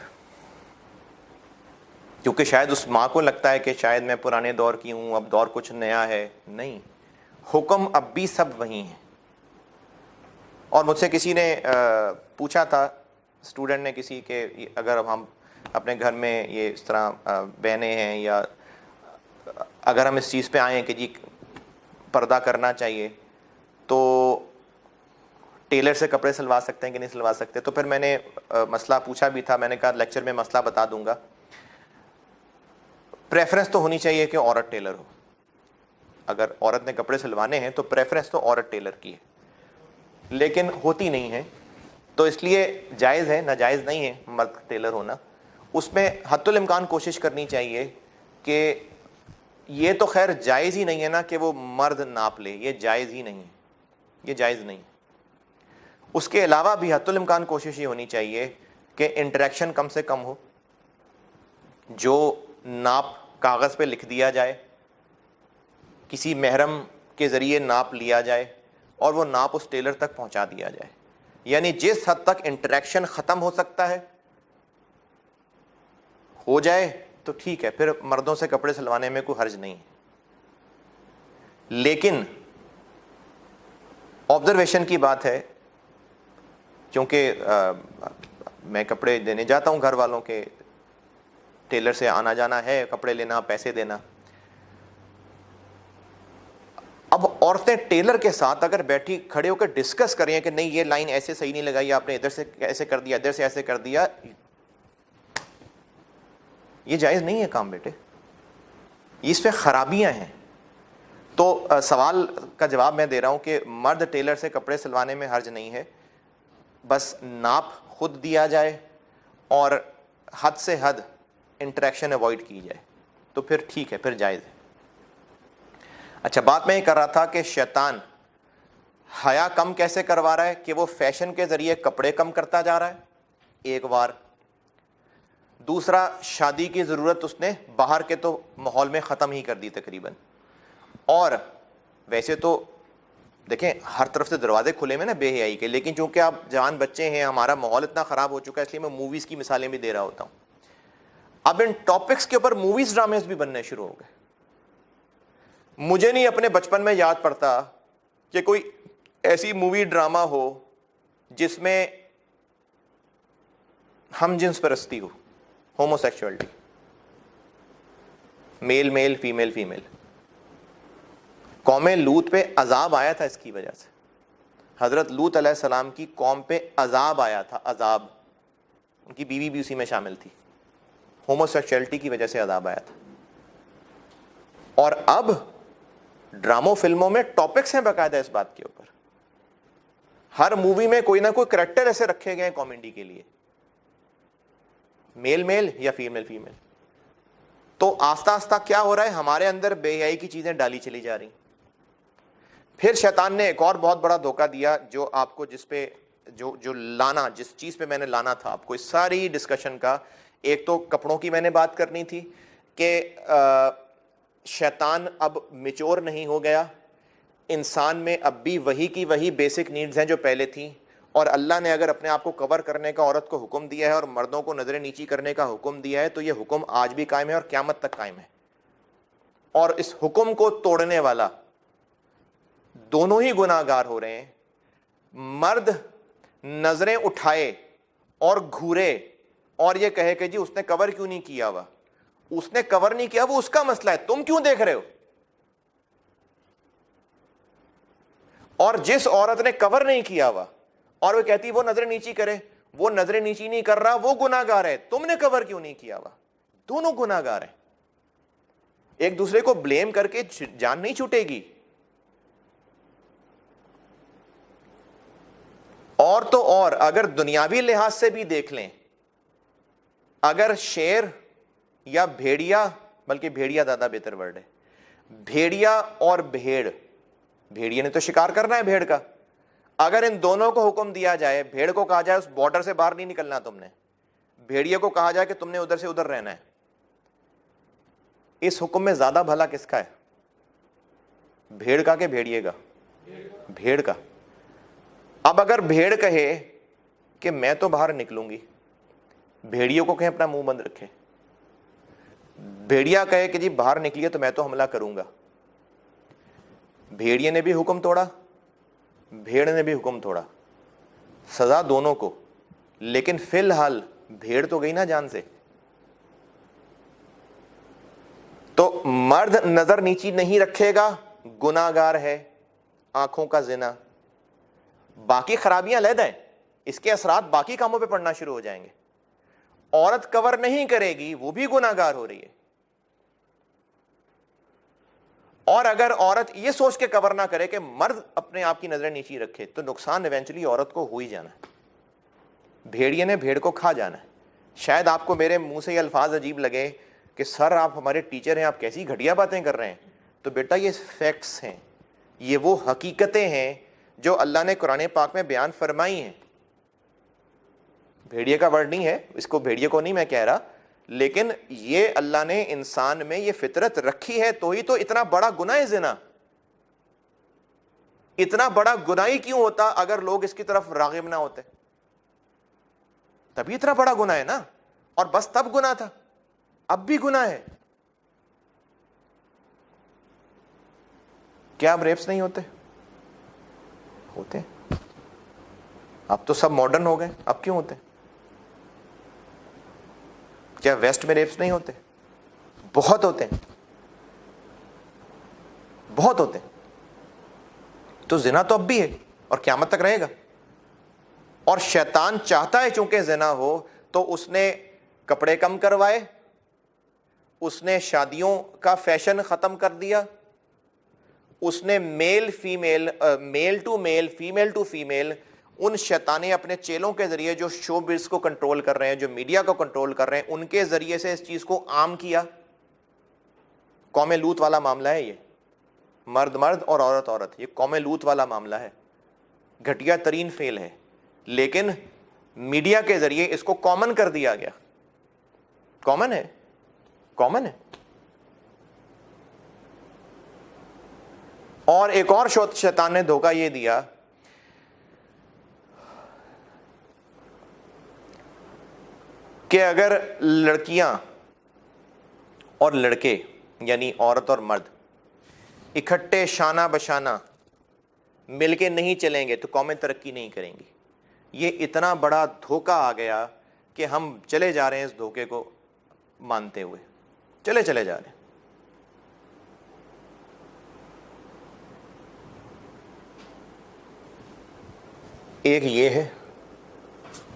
کیونکہ شاید اس ماں کو لگتا ہے کہ شاید میں پرانے دور کی ہوں, اب دور کچھ نیا ہے. نہیں, حکم اب بھی سب وہی ہیں. اور مجھ سے کسی نے پوچھا تھا, اسٹوڈنٹ نے کسی کہ اگر ہم اپنے گھر میں یہ اس طرح بہنیں ہیں یا اگر ہم اس چیز پہ آئیں کہ جی پردہ کرنا چاہیے تو ٹیلر سے کپڑے سلوا سکتے ہیں کہ نہیں سلوا سکتے. تو پھر میں نے مسئلہ پوچھا بھی تھا, میں نے کہا لیکچر میں مسئلہ بتا دوں گا. پریفرنس تو ہونی چاہیے کہ عورت ٹیلر ہو. اگر عورت نے کپڑے سلوانے ہیں تو پریفرنس تو عورت ٹیلر کی ہے, لیکن ہوتی نہیں ہے. تو اس لیے جائز ہے, ناجائز نہیں ہے مرد ٹیلر ہونا. اس میں حتی الامکان کوشش کرنی چاہیے کہ یہ تو خیر جائز ہی نہیں ہے نا کہ وہ مرد ناپ لے, یہ جائز ہی نہیں ہے, یہ جائز نہیں. اس کے علاوہ بھی حتی الامکان کوشش یہ ہونی چاہیے کہ انٹریکشن کم سے کم ہو, جو ناپ کاغذ پہ لکھ دیا جائے, کسی محرم کے ذریعے ناپ لیا جائے اور وہ ناپ اس ٹیلر تک پہنچا دیا جائے. یعنی جس حد تک انٹریکشن ختم ہو سکتا ہے ہو جائے تو ٹھیک ہے, پھر مردوں سے کپڑے سلوانے میں کوئی حرج نہیں ہے. لیکن آبزرویشن کی بات ہے, کیونکہ میں کپڑے دینے جاتا ہوں گھر والوں کے, ٹیلر سے آنا جانا ہے, کپڑے لینا, پیسے دینا. اب عورتیں ٹیلر کے ساتھ اگر بیٹھی کھڑے ہو کر ڈسکس کریں کہ نہیں یہ لائن ایسے صحیح نہیں لگائی آپ نے, ادھر سے ایسے کر دیا, ادھر سے ایسے کر دیا, یہ جائز نہیں ہے کام بیٹے, اس پہ خرابیاں ہیں. تو سوال کا جواب میں دے رہا ہوں کہ مرد ٹیلر سے کپڑے سلوانے میں حرج نہیں ہے, بس ناپ خود دیا جائے اور حد سے حد انٹریکشن اوائڈ کی جائے تو پھر ٹھیک ہے, پھر جائز ہے. اچھا, بات میں یہ کر رہا تھا کہ شیطان حیا کم کیسے کروا رہا ہے کہ وہ فیشن کے ذریعے کپڑے کم کرتا جا رہا ہے ایک بار. دوسرا, شادی کی ضرورت اس نے باہر کے تو ماحول میں ختم ہی کر دی تقریباً. اور ویسے تو دیکھیں ہر طرف سے دروازے کھلے میں نا بے حیائی کے, لیکن چونکہ آپ جوان بچے ہیں, ہمارا ماحول اتنا خراب ہو چکا ہے, اس لیے میں موویز کی مثالیں بھی دے رہا ہوتا ہوں. اب ان ٹاپکس کے اوپر موویز ڈرامز بھی بننے شروع ہو گئے. مجھے نہیں اپنے بچپن میں یاد پڑتا کہ کوئی ایسی مووی ڈرامہ ہو جس میں ہم جنس پرستی کو، ہوموسیکشولیٹی، میل میل فیمیل فیمیل. قوم لوط پہ عذاب آیا تھا اس کی وجہ سے. حضرت لوط علیہ السلام کی قوم پہ عذاب آیا تھا، عذاب. ان کی بیوی بھی اسی میں شامل تھی. ہوموسیکشولیٹی کی وجہ سے عذاب آیا تھا. اور اب ڈراموں فلموں میں ٹاپکس ہیں باقاعدہ اس بات کے اوپر. ہر مووی میں کوئی نہ کوئی کریکٹر ایسے رکھے گئے ہیں کامیڈی کے لیے، میل میل یا فیمیل فیمیل. تو آہستہ آہستہ کیا ہو رہا ہے، ہمارے اندر بے حیائی کی چیزیں ڈالی چلی جا رہی. پھر شیطان نے ایک اور بہت بڑا دھوکہ دیا، جو آپ کو جس پہ جو لانا، جس چیز پہ میں نے لانا تھا آپ کو اس ساری ڈسکشن کا. ایک تو کپڑوں کی میں نے بات کرنی تھی کہ شیطان اب میچور نہیں ہو گیا، انسان میں اب بھی وہی کی وہی بیسک نیڈز ہیں جو پہلے تھیں. اور اللہ نے اگر اپنے آپ کو کور کرنے کا عورت کو حکم دیا ہے اور مردوں کو نظر نیچی کرنے کا حکم دیا ہے، تو یہ حکم آج بھی قائم ہے اور قیامت تک قائم ہے. اور اس حکم کو توڑنے والا دونوں ہی گناہ گار ہو رہے ہیں. مرد نظریں اٹھائے اور گھورے اور یہ کہے کہ جی اس نے کور کیوں نہیں کیا ہوا، اس نے کور نہیں کیا، وہ اس کا مسئلہ ہے، تم کیوں دیکھ رہے ہو. اور جس عورت نے کور نہیں کیا ہوا اور وہ کہتی وہ نظر نیچی کرے، وہ نظر نیچی نہیں کر رہا، وہ گناہ گار ہے. تم نے کور کیوں نہیں کیا ہوا، دونوں گناہ گار ہیں. ایک دوسرے کو بلیم کر کے جان نہیں چھوٹے گی. اور تو اور اگر دنیاوی لحاظ سے بھی دیکھ لیں، اگر شیر یا بھیڑیا، بلکہ بھیڑیا زیادہ بہتر ورڈ ہے، بھیڑیا اور بھیڑ، بھیڑیا نے تو شکار کرنا ہے بھیڑ کا، اگر ان دونوں کو حکم دیا جائے، بھیڑ کو کہا جائے اس بارڈر سے باہر نہیں نکلنا تم نے، بھیڑیا کو کہا جائے کہ تم نے ادھر سے ادھر رہنا ہے، اس حکم میں زیادہ بھلا کس کا ہے، بھیڑ کا کہ بھیڑیے کا؟ بھیڑ کا. اب اگر بھیڑ کہے کہ میں تو باہر نکلوں گی، بھیڑیوں کو کہیں اپنا منہ بند رکھے. بھیڑیا کہے کہ جی باہر نکلیے تو میں تو حملہ کروں گا. بھیڑیے نے بھی حکم توڑا، بھیڑ نے بھی حکم توڑا، سزا دونوں کو. لیکن فی الحال بھیڑ تو گئی نا جان سے. تو مرد نظر نیچی نہیں رکھے گا، گناہ گار ہے. آنکھوں کا زنا، باقی خرابیاں علیحدہ ہیں، اس کے اثرات باقی کاموں پہ پڑنا شروع ہو جائیں گے. عورت کور نہیں کرے گی، وہ بھی گناہ گار ہو رہی ہے. اور اگر عورت یہ سوچ کے کور نہ کرے کہ مرد اپنے آپ کی نظریں نیچی رکھے، تو نقصان ایونچولی عورت کو ہو ہی جانا ہے. بھیڑیے نے بھیڑ کو کھا جانا ہے. شاید آپ کو میرے منہ سے یہ الفاظ عجیب لگے کہ سر آپ ہمارے ٹیچر ہیں، آپ کیسی گھٹیا باتیں کر رہے ہیں. تو بیٹا یہ فیکٹس ہیں، یہ وہ حقیقتیں ہیں جو اللہ نے قرآن پاک میں بیان فرمائی ہیں. بھیڑیے کا ورڈ نہیں ہے، اس کو بھیڑیے کو نہیں میں کہہ رہا، لیکن یہ اللہ نے انسان میں یہ فطرت رکھی ہے. تو ہی تو اتنا بڑا گناہ ہے زنا. اتنا بڑا گناہ ہی کیوں ہوتا اگر لوگ اس کی طرف راغب نہ ہوتے؟ تبھی اتنا بڑا گناہ ہے نا. اور بس تب گناہ تھا، اب بھی گناہ ہے. کیا اب ریپس نہیں ہوتے؟ ہوتے. اب تو سب ماڈرن ہو گئے، اب کیوں ہوتے؟ کیا ویسٹ میں ریپس نہیں ہوتے؟ بہت ہوتے ہیں، بہت ہوتے ہیں. تو زنا تو اب بھی ہے اور قیامت تک رہے گا. اور شیطان چاہتا ہے چونکہ زنا ہو تو اس نے کپڑے کم کروائے، اس نے شادیوں کا فیشن ختم کر دیا، اس نے male female, male to male, female to female, ان شیطانے اپنے چیلوں کے ذریعے جو شو بزنس کو کنٹرول کر رہے ہیں، جو میڈیا کو کنٹرول کر رہے ہیں، ان کے ذریعے سے اس چیز کو عام کیا. قوم لوط والا معاملہ ہے یہ. مرد مرد اور عورت عورت، یہ قوم لوط والا معاملہ ہے. گھٹیا ترین فعل ہے، لیکن میڈیا کے ذریعے اس کو کامن کر دیا گیا. کامن ہے، کامن ہے. اور ایک اور شیطان نے دھوکہ یہ دیا کہ اگر لڑکیاں اور لڑکے یعنی عورت اور مرد اکٹھے شانہ بشانہ مل کے نہیں چلیں گے تو قومیں ترقی نہیں کریں گی. یہ اتنا بڑا دھوکہ آ گیا کہ ہم چلے جا رہے ہیں اس دھوکے کو مانتے ہوئے، چلے جا رہے ہیں. ایک یہ ہے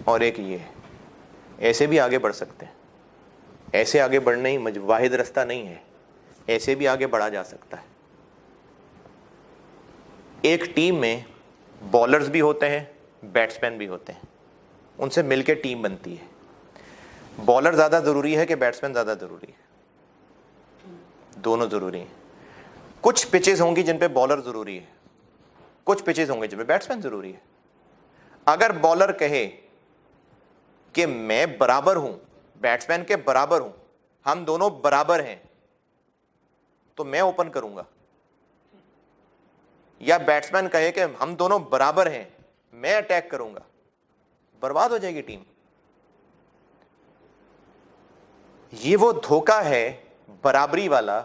اور ایک یہ ہے. ایسے بھی آگے بڑھ سکتے ہیں، ایسے آگے بڑھنا ہی واحد رستہ نہیں ہے، ایسے بھی آگے بڑھا جا سکتا ہے. ایک ٹیم میں بالرز بھی ہوتے ہیں، بیٹسمین بھی ہوتے ہیں، ان سے مل کے ٹیم بنتی ہے. بالر زیادہ ضروری ہے کہ بیٹسمین زیادہ ضروری ہے؟ دونوں ضروری ہیں. کچھ پچز ہوں گی جن پہ بالر ضروری ہے، کچھ پچز ہوں گے جن پہ بیٹسمین ضروری ہے. اگر بالر کہے کہ میں برابر ہوں، بیٹسمین کے برابر ہوں، ہم دونوں برابر ہیں، تو میں اوپن کروں گا. یا بیٹسمین کہے کہ ہم دونوں برابر ہیں، میں اٹیک کروں گا، برباد ہو جائے گی ٹیم. یہ وہ دھوکہ ہے برابری والا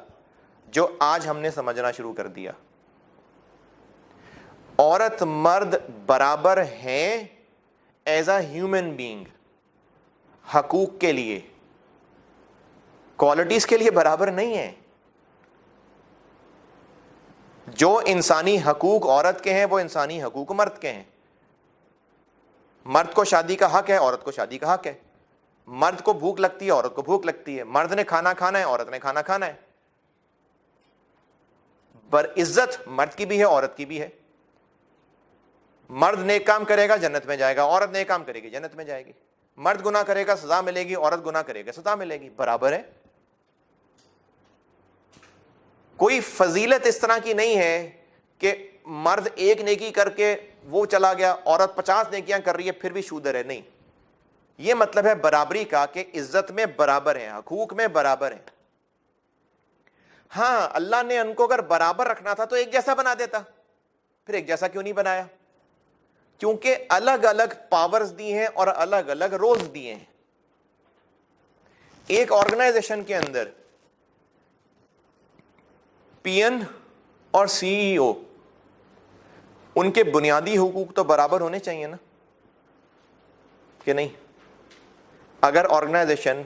جو آج ہم نے سمجھنا شروع کر دیا. عورت مرد برابر ہیں ایز اے ہیومن بینگ، حقوق کے لیے، کوالٹیز کے لیے برابر نہیں ہیں. جو انسانی حقوق عورت کے ہیں وہ انسانی حقوق مرد کے ہیں. مرد کو شادی کا حق ہے، عورت کو شادی کا حق ہے. مرد کو بھوک لگتی ہے، عورت کو بھوک لگتی ہے. مرد نے کھانا کھانا ہے، عورت نے کھانا کھانا ہے. عزت مرد کی بھی ہے، عورت کی بھی ہے. مرد نیک کام کرے گا جنت میں جائے گا، عورت نیک کام کرے گی جنت میں جائے گی. مرد گناہ کرے گا سزا ملے گی، عورت گناہ کرے گا سزا ملے گی. برابر ہے. کوئی فضیلت اس طرح کی نہیں ہے کہ مرد ایک نیکی کر کے وہ چلا گیا، عورت 50 نیکیاں کر رہی ہے پھر بھی شودر ہے. نہیں، یہ مطلب ہے برابری کا کہ عزت میں برابر ہیں، حقوق میں برابر ہیں. ہاں، اللہ نے ان کو اگر برابر رکھنا تھا تو ایک جیسا بنا دیتا. پھر ایک جیسا کیوں نہیں بنایا؟ کیونکہ الگ الگ پاورز دی ہیں اور الگ الگ رولز دیے ہیں. ایک آرگنائزیشن کے اندر پی این اور سی ای او، ان کے بنیادی حقوق تو برابر ہونے چاہیے نا، کہ نہیں؟ اگر آرگنائزیشن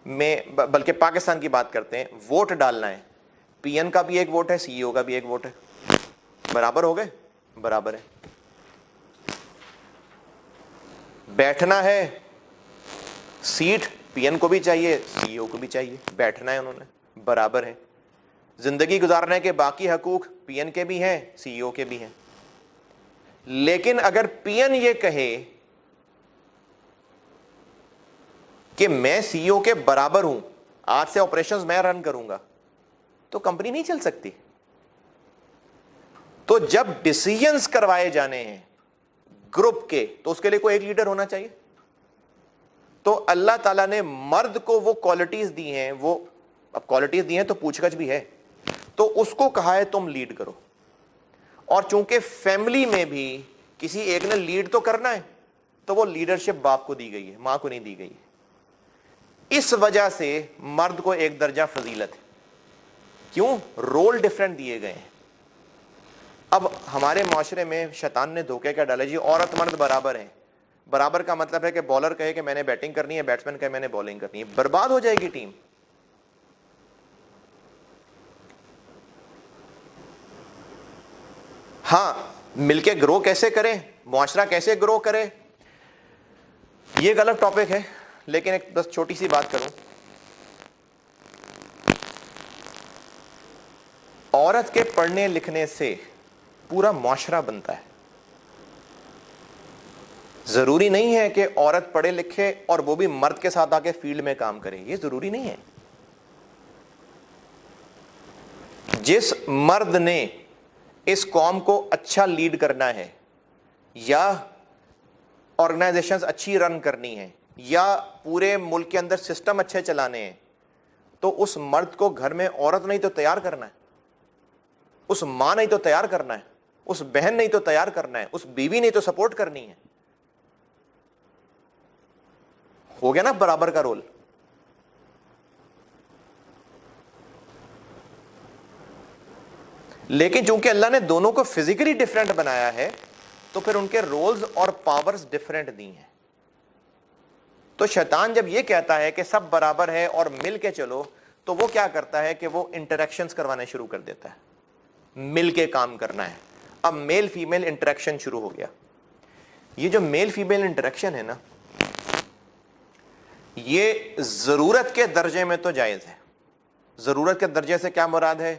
میں، بلکہ پاکستان کی بات کرتے ہیں، ووٹ ڈالنا ہے، پی این کا بھی ایک ووٹ ہے، سی ای او کا بھی ایک ووٹ ہے، برابر ہو گئے؟ برابر ہے. بیٹھنا ہے، سیٹ پی این کو بھی چاہیے، سی ای او کو بھی چاہیے، بیٹھنا ہے انہوں نے، برابر ہے. زندگی گزارنے کے باقی حقوق پی این کے بھی ہیں، سی ای او کے بھی ہیں. لیکن اگر پی این یہ کہے کہ میں سی ای او کے برابر ہوں، آج سے آپریشنز میں رن کروں گا، تو کمپنی نہیں چل سکتی. تو جب ڈیسیژنز کروائے جانے ہیں گروپ کے، تو اس کے لیے کوئی ایک لیڈر ہونا چاہیے. تو اللہ تعالیٰ نے مرد کو وہ کوالٹیز دی ہیں، وہ اب کوالٹیز دی ہیں تو پوچھ گچھ بھی ہے، تو اس کو کہا ہے تم لیڈ کرو. اور چونکہ فیملی میں بھی کسی ایک نے لیڈ تو کرنا ہے، تو وہ لیڈرشپ باپ کو دی گئی ہے، ماں کو نہیں دی گئی ہے. اس وجہ سے مرد کو ایک درجہ فضیلت ہے. کیوں؟ رول ڈیفرنٹ دیے گئے ہیں. اب ہمارے معاشرے میں شیطان نے دھوکے کا ڈالا، جی عورت مرد برابر ہیں. برابر کا مطلب ہے کہ بالر کہے کہ میں نے بیٹنگ کرنی ہے، بیٹسمین کہے میں نے بالنگ کرنی ہے. برباد ہو جائے گی ٹیم. ہاں، مل کے گرو کیسے کریں، معاشرہ کیسے گرو کرے، یہ غلط ٹاپک ہے. لیکن ایک بس چھوٹی سی بات کروں. عورت کے پڑھنے لکھنے سے پورا معاشرہ بنتا ہے. ضروری نہیں ہے کہ عورت پڑھے لکھے اور وہ بھی مرد کے ساتھ آ کے فیلڈ میں کام کرے، یہ ضروری نہیں ہے. جس مرد نے اس قوم کو اچھا لیڈ کرنا ہے، یا آرگنائزیشنز اچھی رن کرنی ہے، یا پورے ملک کے اندر سسٹم اچھے چلانے ہیں، تو اس مرد کو گھر میں عورت نہیں تو تیار کرنا ہے، اس ماں نہیں تو تیار کرنا ہے، اس بہن نہیں تو تیار کرنا ہے، اس بیوی نہیں تو سپورٹ کرنی ہے. ہو گیا نا برابر کا رول. لیکن چونکہ اللہ نے دونوں کو فزیکلی ڈفرینٹ بنایا ہے، تو پھر ان کے رولز اور پاورز ڈفرینٹ دی ہیں. تو شیطان جب یہ کہتا ہے کہ سب برابر ہے اور مل کے چلو، تو وہ کیا کرتا ہے کہ وہ انٹریکشنز کروانے شروع کر دیتا ہے، مل کے کام کرنا ہے. اب میل فیمیل انٹریکشن شروع ہو گیا. یہ جو میل فیمیل انٹریکشن ہے نا، یہ ضرورت کے درجے میں تو جائز ہے. ضرورت کے درجے سے کیا مراد ہے؟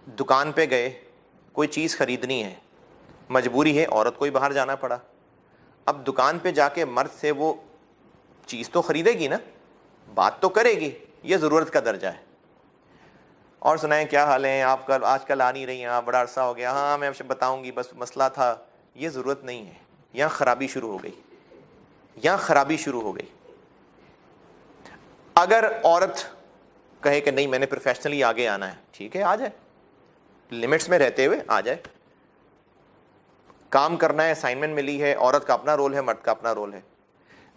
دکان پہ گئے، کوئی چیز خریدنی ہے، مجبوری ہے، عورت کو ہی باہر جانا پڑا. اب دکان پہ جا کے مرد سے وہ چیز تو خریدے گی نا، بات تو کرے گی، یہ ضرورت کا درجہ ہے. اور سنائیں کیا حال ہے آپ کا، آج کل آ نہیں رہی ہیں آپ، بڑا عرصہ ہو گیا، ہاں میں بتاؤں گی، بس مسئلہ تھا. یہ ضرورت نہیں ہے. یہاں خرابی شروع ہو گئی، یہاں خرابی شروع ہو گئی. اگر عورت کہے کہ نہیں میں نے پروفیشنلی آگے آنا ہے، ٹھیک ہے، آ جائے، لمٹس میں رہتے ہوئے آ جائے. کام کرنا ہے، اسائنمنٹ ملی ہے، عورت کا اپنا رول ہے، مرد کا اپنا رول ہے.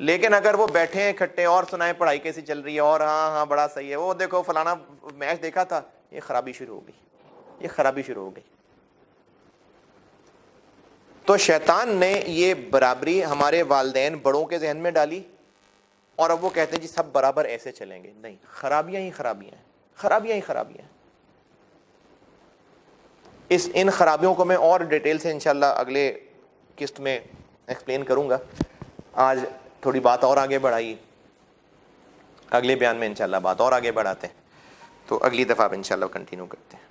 لیکن اگر وہ بیٹھے ہیں اکٹھے اور سنائیں پڑھائی کیسی چل رہی ہے، اور ہاں ہاں بڑا صحیح ہے، وہ دیکھو فلانا میچ دیکھا تھا، یہ خرابی شروع ہو گئی، یہ خرابی شروع ہو گئی. تو شیطان نے یہ برابری ہمارے والدین بڑوں کے ذہن میں ڈالی، اور اب وہ کہتے ہیں جی سب برابر ایسے چلیں گے. نہیں، خرابیاں ہی خرابیاں ہیں، خرابیاں ہی خرابیاں ہیں. ان خرابیوں کو میں اور ڈیٹیل سے انشاءاللہ اگلے قسط میں ایکسپلین کروں گا. آج تھوڑی بات اور آگے بڑھائی، اگلے بیان میں انشاءاللہ بات اور آگے بڑھاتے ہیں. تو اگلی دفعہ انشاءاللہ کنٹینیو کرتے ہیں.